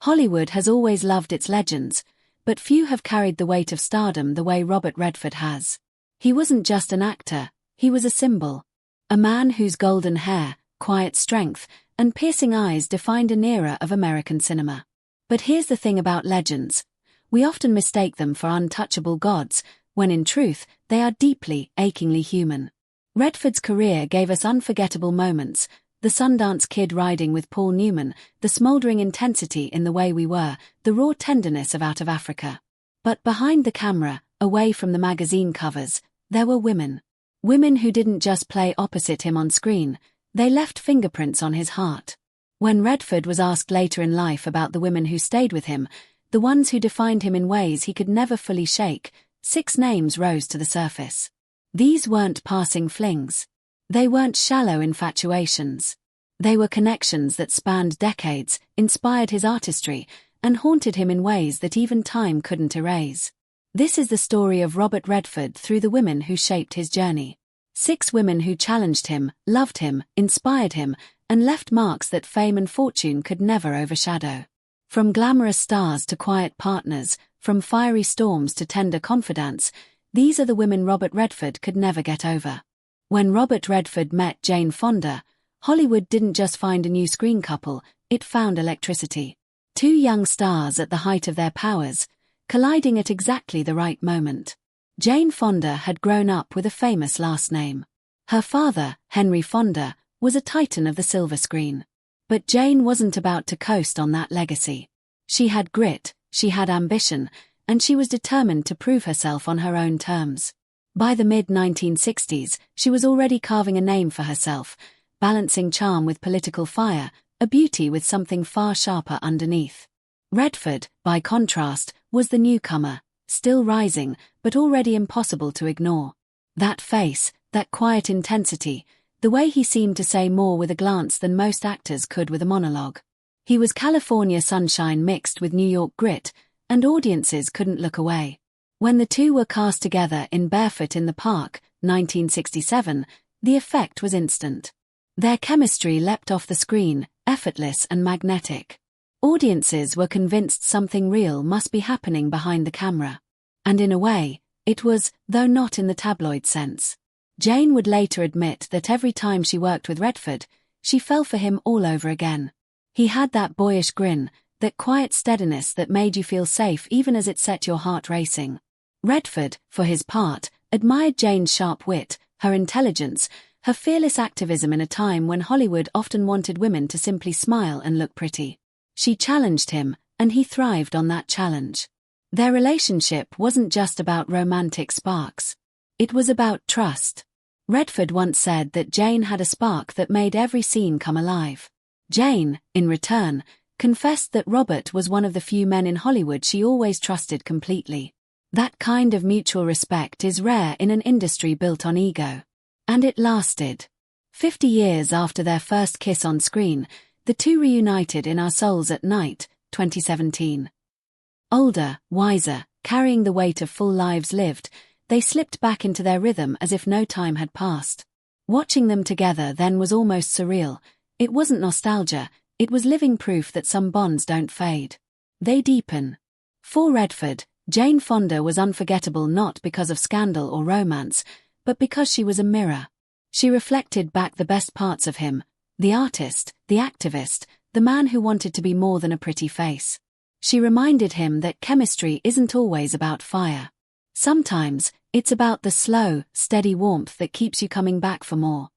Hollywood has always loved its legends, but few have carried the weight of stardom the way Robert Redford has. He wasn't just an actor, he was a symbol. A man whose golden hair, quiet strength, and piercing eyes defined an era of American cinema. But here's the thing about legends. We often mistake them for untouchable gods, when in truth, they are deeply, achingly human. Redford's career gave us unforgettable moments, the Sundance Kid riding with Paul Newman, the smoldering intensity in The Way We Were, the raw tenderness of Out of Africa. But behind the camera, away from the magazine covers, there were women. Women who didn't just play opposite him on screen, they left fingerprints on his heart. When Redford was asked later in life about the women who stayed with him, the ones who defined him in ways he could never fully shake, 6 names rose to the surface. These weren't passing flings. They weren't shallow infatuations. They were connections that spanned decades, inspired his artistry, and haunted him in ways that even time couldn't erase. This is the story of Robert Redford through the women who shaped his journey. 6 women who challenged him, loved him, inspired him, and left marks that fame and fortune could never overshadow. From glamorous stars to quiet partners, from fiery storms to tender confidants, these are the women Robert Redford could never get over. When Robert Redford met Jane Fonda, Hollywood didn't just find a new screen couple, it found electricity. 2 young stars at the height of their powers, colliding at exactly the right moment. Jane Fonda had grown up with a famous last name. Her father, Henry Fonda, was a titan of the silver screen. But Jane wasn't about to coast on that legacy. She had grit, she had ambition, and she was determined to prove herself on her own terms. By the mid-1960s, she was already carving a name for herself, balancing charm with political fire, a beauty with something far sharper underneath. Redford, by contrast, was the newcomer, still rising, but already impossible to ignore. That face, that quiet intensity, the way he seemed to say more with a glance than most actors could with a monologue. He was California sunshine mixed with New York grit, and audiences couldn't look away. When the two were cast together in Barefoot in the Park, 1967, the effect was instant. Their chemistry leapt off the screen, effortless and magnetic. Audiences were convinced something real must be happening behind the camera. And in a way, it was, though not in the tabloid sense. Jane would later admit that every time she worked with Redford, she fell for him all over again. He had that boyish grin, that quiet steadiness that made you feel safe even as it set your heart racing. Redford, for his part, admired Jane's sharp wit, her intelligence, her fearless activism in a time when Hollywood often wanted women to simply smile and look pretty. She challenged him, and he thrived on that challenge. Their relationship wasn't just about romantic sparks. It was about trust. Redford once said that Jane had a spark that made every scene come alive. Jane, in return, confessed that Robert was one of the few men in Hollywood she always trusted completely. That kind of mutual respect is rare in an industry built on ego. And it lasted. 50 years after their first kiss on screen, the two reunited in Our Souls at Night, 2017. Older, wiser, carrying the weight of full lives lived, they slipped back into their rhythm as if no time had passed. Watching them together then was almost surreal. It wasn't nostalgia, it was living proof that some bonds don't fade. They deepen. For Redford, Jane Fonda was unforgettable not because of scandal or romance, but because she was a mirror. She reflected back the best parts of him, the artist, the activist, the man who wanted to be more than a pretty face. She reminded him that chemistry isn't always about fire. Sometimes, it's about the slow, steady warmth that keeps you coming back for more.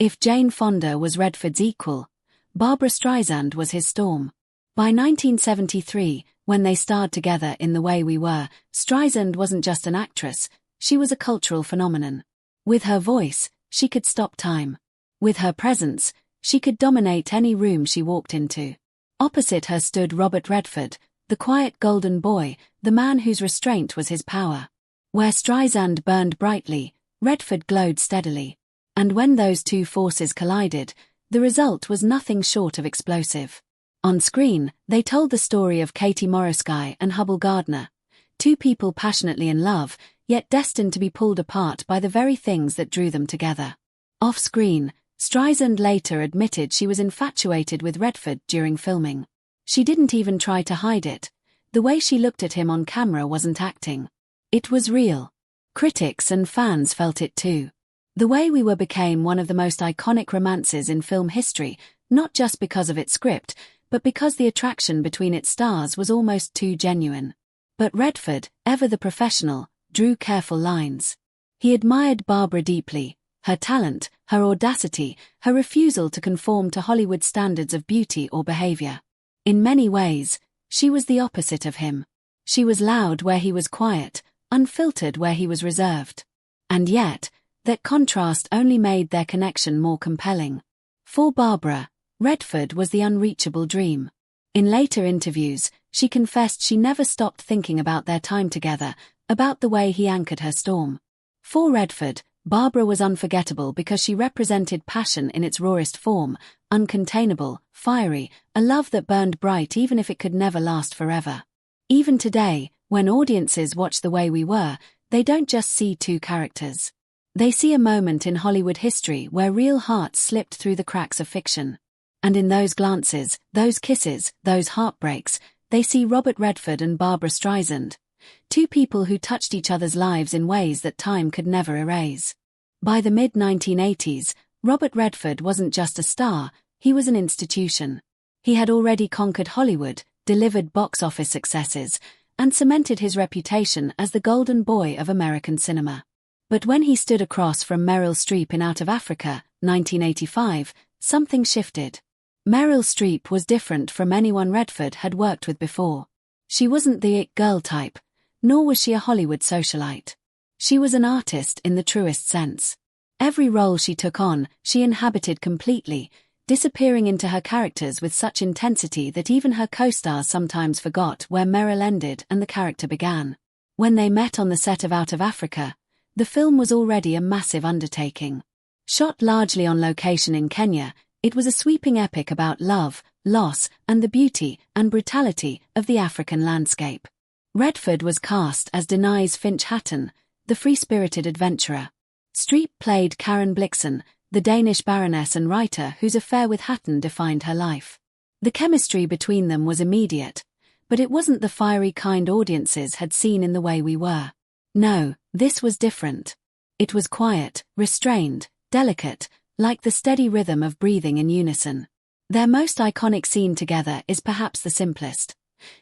If Jane Fonda was Redford's equal, Barbra Streisand was his storm. By 1973, when they starred together in The Way We Were, Streisand wasn't just an actress, she was a cultural phenomenon. With her voice, she could stop time. With her presence, she could dominate any room she walked into. Opposite her stood Robert Redford, the quiet golden boy, the man whose restraint was his power. Where Streisand burned brightly, Redford glowed steadily. And when those two forces collided, the result was nothing short of explosive. On screen, they told the story of Katie Morosky and Hubble Gardner, two people passionately in love, yet destined to be pulled apart by the very things that drew them together. Off-screen, Streisand later admitted she was infatuated with Redford during filming. She didn't even try to hide it. The way she looked at him on camera wasn't acting. It was real. Critics and fans felt it too. The Way We Were became one of the most iconic romances in film history, not just because of its script, but because the attraction between its stars was almost too genuine. But Redford, ever the professional, drew careful lines. He admired Barbara deeply, her talent, her audacity, her refusal to conform to Hollywood standards of beauty or behavior. In many ways, she was the opposite of him. She was loud where he was quiet, unfiltered where he was reserved. And yet, that contrast only made their connection more compelling. For Barbara, Redford was the unreachable dream. In later interviews, she confessed she never stopped thinking about their time together, about the way he anchored her storm. For Redford, Barbara was unforgettable because she represented passion in its rawest form, uncontainable, fiery, a love that burned bright even if it could never last forever. Even today, when audiences watch The Way We Were, they don't just see two characters. They see a moment in Hollywood history where real hearts slipped through the cracks of fiction. And in those glances, those kisses, those heartbreaks, they see Robert Redford and Barbara Streisand, two people who touched each other's lives in ways that time could never erase. By the mid-1980s, Robert Redford wasn't just a star, he was an institution. He had already conquered Hollywood, delivered box office successes, and cemented his reputation as the golden boy of American cinema. But when he stood across from Meryl Streep in Out of Africa, 1985, something shifted. Meryl Streep was different from anyone Redford had worked with before. She wasn't the it girl type, nor was she a Hollywood socialite. She was an artist in the truest sense. Every role she took on, she inhabited completely, disappearing into her characters with such intensity that even her co-stars sometimes forgot where Meryl ended and the character began. When they met on the set of Out of Africa, the film was already a massive undertaking. Shot largely on location in Kenya, it was a sweeping epic about love, loss, and the beauty and brutality of the African landscape. Redford was cast as Denise Finch Hatton, the free-spirited adventurer. Streep played Karen Blixen, the Danish baroness and writer whose affair with Hatton defined her life. The chemistry between them was immediate, but it wasn't the fiery kind audiences had seen in The Way We Were. No, this was different. It was quiet, restrained, delicate, like the steady rhythm of breathing in unison. Their most iconic scene together is perhaps the simplest.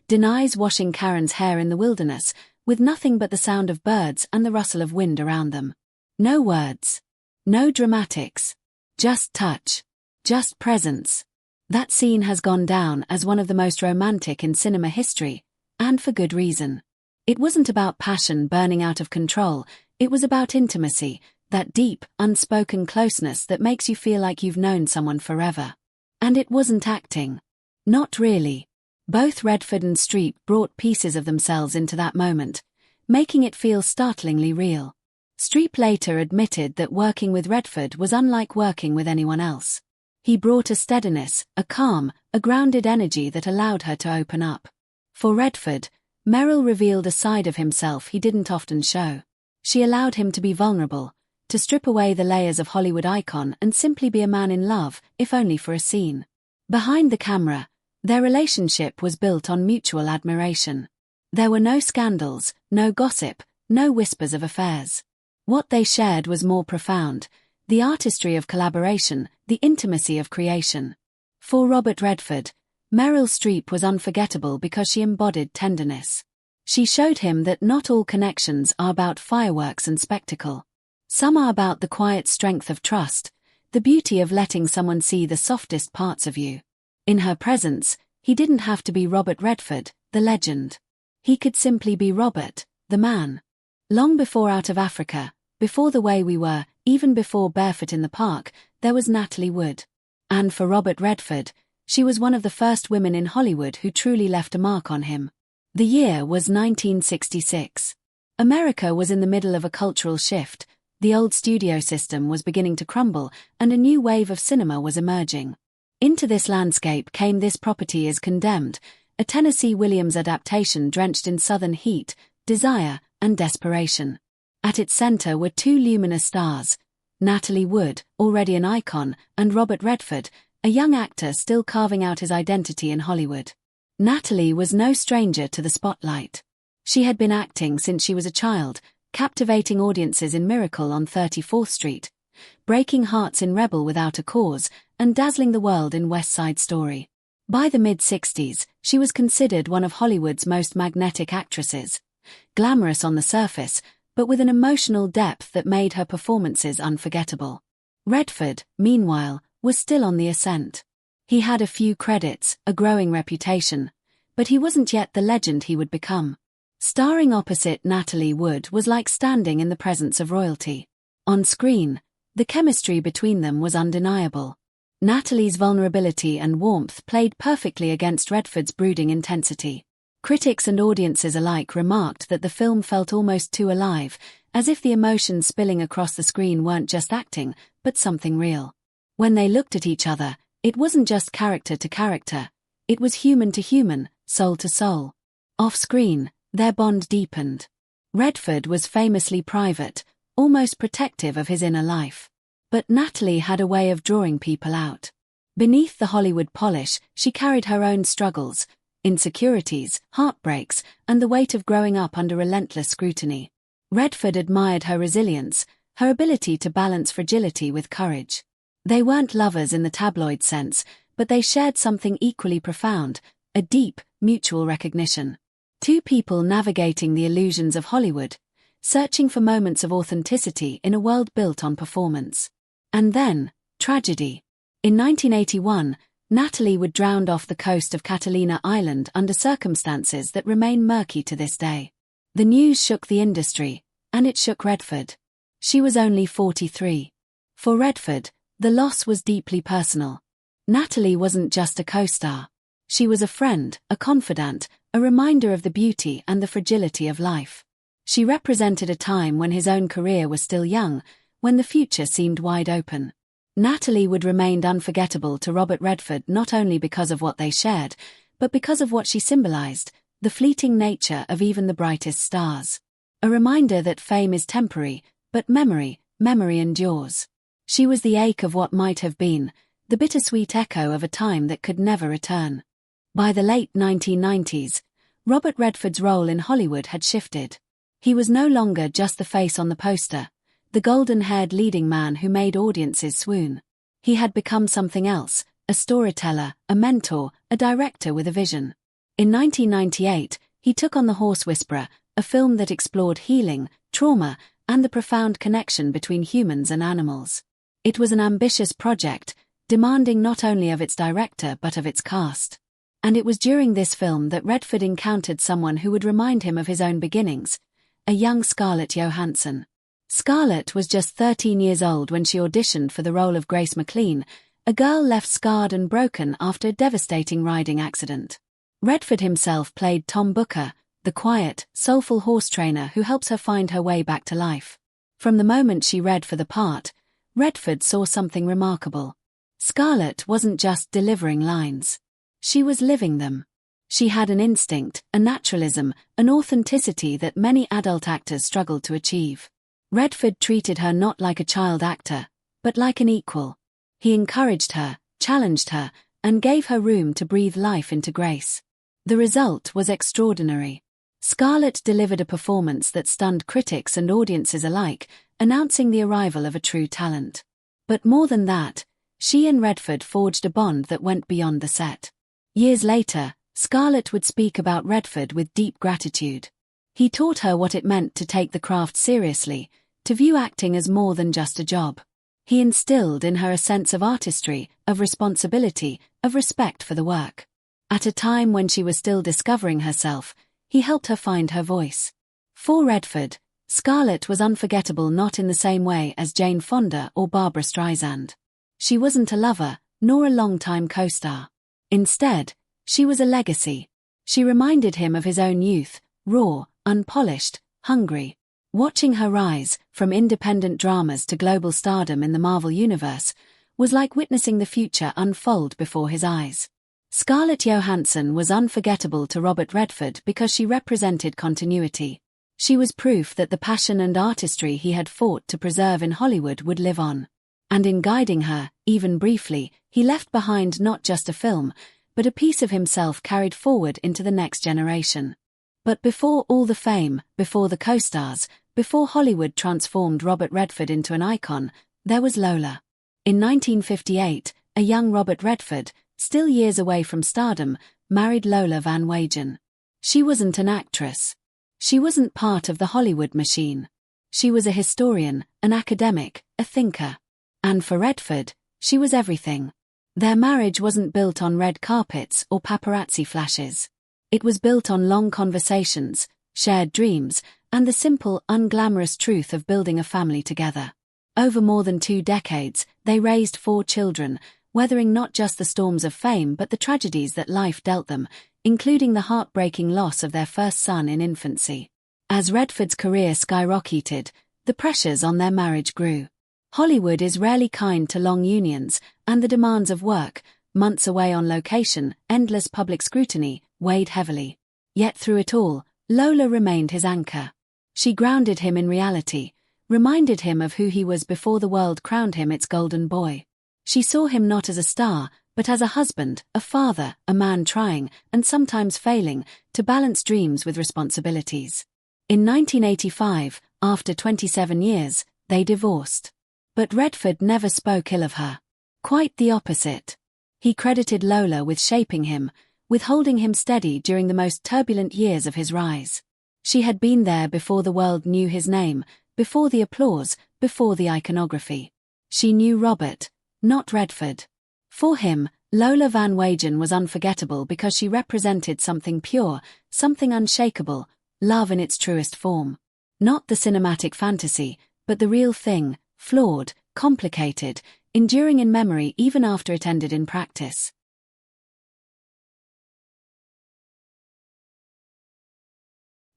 Denise washing Karen's hair in the wilderness, with nothing but the sound of birds and the rustle of wind around them. No words. No dramatics. Just touch. Just presence. That scene has gone down as one of the most romantic in cinema history, and for good reason. It wasn't about passion burning out of control, it was about intimacy, that deep, unspoken closeness that makes you feel like you've known someone forever. And it wasn't acting. Not really. Both Redford and Streep brought pieces of themselves into that moment, making it feel startlingly real. Streep later admitted that working with Redford was unlike working with anyone else. He brought a steadiness, a calm, a grounded energy that allowed her to open up. For Redford, Meryl revealed a side of himself he didn't often show. She allowed him to be vulnerable, to strip away the layers of Hollywood icon and simply be a man in love, if only for a scene. Behind the camera, their relationship was built on mutual admiration. There were no scandals, no gossip, no whispers of affairs. What they shared was more profound, the artistry of collaboration, the intimacy of creation. For Robert Redford, Meryl Streep was unforgettable because she embodied tenderness. She showed him that not all connections are about fireworks and spectacle. Some are about the quiet strength of trust, the beauty of letting someone see the softest parts of you. In her presence, he didn't have to be Robert Redford, the legend. He could simply be Robert, the man. Long before Out of Africa, before The Way We Were, even before Barefoot in the Park, there was Natalie Wood. And for Robert Redford, she was one of the first women in Hollywood who truly left a mark on him. The year was 1966. America was in the middle of a cultural shift. The old studio system was beginning to crumble, and a new wave of cinema was emerging. Into this landscape came This Property is Condemned, a Tennessee Williams adaptation drenched in southern heat, desire, and desperation. At its center were two luminous stars, Natalie Wood, already an icon, and Robert Redford, a young actor still carving out his identity in Hollywood. Natalie was no stranger to the spotlight. She had been acting since she was a child, captivating audiences in Miracle on 34th Street, breaking hearts in Rebel Without a Cause, and dazzling the world in West Side Story. By the mid-60s, she was considered one of Hollywood's most magnetic actresses, glamorous on the surface, but with an emotional depth that made her performances unforgettable. Redford, meanwhile, was still on the ascent. He had a few credits, a growing reputation, but he wasn't yet the legend he would become. Starring opposite Natalie Wood was like standing in the presence of royalty. On screen, the chemistry between them was undeniable. Natalie's vulnerability and warmth played perfectly against Redford's brooding intensity. Critics and audiences alike remarked that the film felt almost too alive, as if the emotions spilling across the screen weren't just acting, but something real. When they looked at each other, it wasn't just character to character, it was human to human, soul to soul. Off-screen, their bond deepened. Redford was famously private, almost protective of his inner life. But Natalie had a way of drawing people out. Beneath the Hollywood polish, she carried her own struggles, insecurities, heartbreaks, and the weight of growing up under relentless scrutiny. Redford admired her resilience, her ability to balance fragility with courage. They weren't lovers in the tabloid sense, but they shared something equally profound, a deep, mutual recognition. Two people navigating the illusions of Hollywood, searching for moments of authenticity in a world built on performance. And then, tragedy. In 1981, Natalie would drown off the coast of Catalina Island under circumstances that remain murky to this day. The news shook the industry, and it shook Redford. She was only 43. For Redford, the loss was deeply personal. Natalie wasn't just a co-star. She was a friend, a confidant, a reminder of the beauty and the fragility of life. She represented a time when his own career was still young, when the future seemed wide open. Natalie would remain unforgettable to Robert Redford not only because of what they shared, but because of what she symbolized, the fleeting nature of even the brightest stars. A reminder that fame is temporary, but memory endures. She was the ache of what might have been, the bittersweet echo of a time that could never return. By the late 1990s, Robert Redford's role in Hollywood had shifted. He was no longer just the face on the poster, the golden-haired leading man who made audiences swoon. He had become something else, a storyteller, a mentor, a director with a vision. In 1998, he took on The Horse Whisperer, a film that explored healing, trauma, and the profound connection between humans and animals. It was an ambitious project, demanding not only of its director but of its cast. And it was during this film that Redford encountered someone who would remind him of his own beginnings, a young Scarlett Johansson. Scarlett was just 13 years old when she auditioned for the role of Grace McLean, a girl left scarred and broken after a devastating riding accident. Redford himself played Tom Booker, the quiet, soulful horse trainer who helps her find her way back to life. From the moment she read for the part, Redford saw something remarkable. Scarlett wasn't just delivering lines. She was living them. She had an instinct, a naturalism, an authenticity that many adult actors struggled to achieve. Redford treated her not like a child actor, but like an equal. He encouraged her, challenged her, and gave her room to breathe life into Grace. The result was extraordinary. Scarlett delivered a performance that stunned critics and audiences alike, announcing the arrival of a true talent. But more than that, she and Redford forged a bond that went beyond the set. Years later, Scarlett would speak about Redford with deep gratitude. He taught her what it meant to take the craft seriously, to view acting as more than just a job. He instilled in her a sense of artistry, of responsibility, of respect for the work. At a time when she was still discovering herself, he helped her find her voice. For Redford, Scarlett was unforgettable not in the same way as Jane Fonda or Barbra Streisand. She wasn't a lover, nor a longtime co-star. Instead, she was a legacy. She reminded him of his own youth, raw, unpolished, hungry. Watching her rise, from independent dramas to global stardom in the Marvel Universe, was like witnessing the future unfold before his eyes. Scarlett Johansson was unforgettable to Robert Redford because she represented continuity. She was proof that the passion and artistry he had fought to preserve in Hollywood would live on. And in guiding her, even briefly, he left behind not just a film, but a piece of himself carried forward into the next generation. But before all the fame, before the co-stars, before Hollywood transformed Robert Redford into an icon, there was Lola. In 1958, a young Robert Redford, still years away from stardom, married Lola Van Wagen. She wasn't an actress. She wasn't part of the Hollywood machine. She was a historian, an academic, a thinker. And for Redford, she was everything. Their marriage wasn't built on red carpets or paparazzi flashes. It was built on long conversations, shared dreams, and the simple, unglamorous truth of building a family together. Over more than 2 decades, they raised 4 children, weathering not just the storms of fame but the tragedies that life dealt them, including the heartbreaking loss of their first son in infancy. As Redford's career skyrocketed, the pressures on their marriage grew. Hollywood is rarely kind to long unions, and the demands of work, months away on location, endless public scrutiny, weighed heavily. Yet through it all, Lola remained his anchor. She grounded him in reality, reminded him of who he was before the world crowned him its golden boy. She saw him not as a star, but as a husband, a father, a man trying, and sometimes failing, to balance dreams with responsibilities. In 1985, after 27 years, they divorced. But Redford never spoke ill of her. Quite the opposite. He credited Lola with shaping him, with holding him steady during the most turbulent years of his rise. She had been there before the world knew his name, before the applause, before the iconography. She knew Robert, not Redford. For him, Lola Van Wagen was unforgettable because she represented something pure, something unshakable, love in its truest form. Not the cinematic fantasy, but the real thing, flawed, complicated, enduring in memory even after it ended in practice.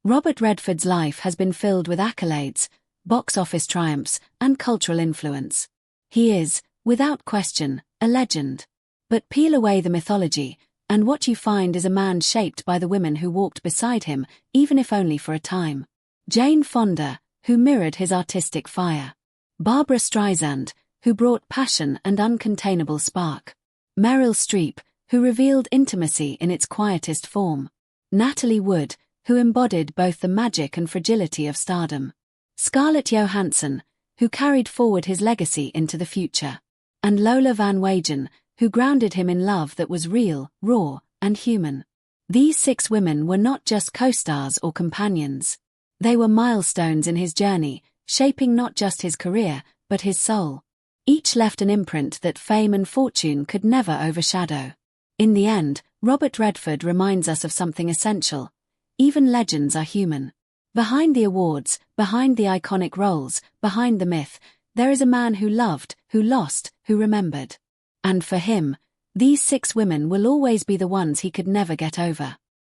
Robert Redford's life has been filled with accolades, box office triumphs, and cultural influence. He is, without question, a legend. But peel away the mythology, and what you find is a man shaped by the women who walked beside him, even if only for a time. Jane Fonda, who mirrored his artistic fire. Barbra Streisand, who brought passion and uncontainable spark. Meryl Streep, who revealed intimacy in its quietest form. Natalie Wood, who embodied both the magic and fragility of stardom. Scarlett Johansson, who carried forward his legacy into the future. And Lola Van Wagen, who grounded him in love that was real, raw, and human. These 6 women were not just co-stars or companions. They were milestones in his journey, shaping not just his career, but his soul. Each left an imprint that fame and fortune could never overshadow. In the end, Robert Redford reminds us of something essential. Even legends are human. Behind the awards, behind the iconic roles, behind the myth, there is a man who loved, who lost, who remembered. And for him, these 6 women will always be the ones he could never get over.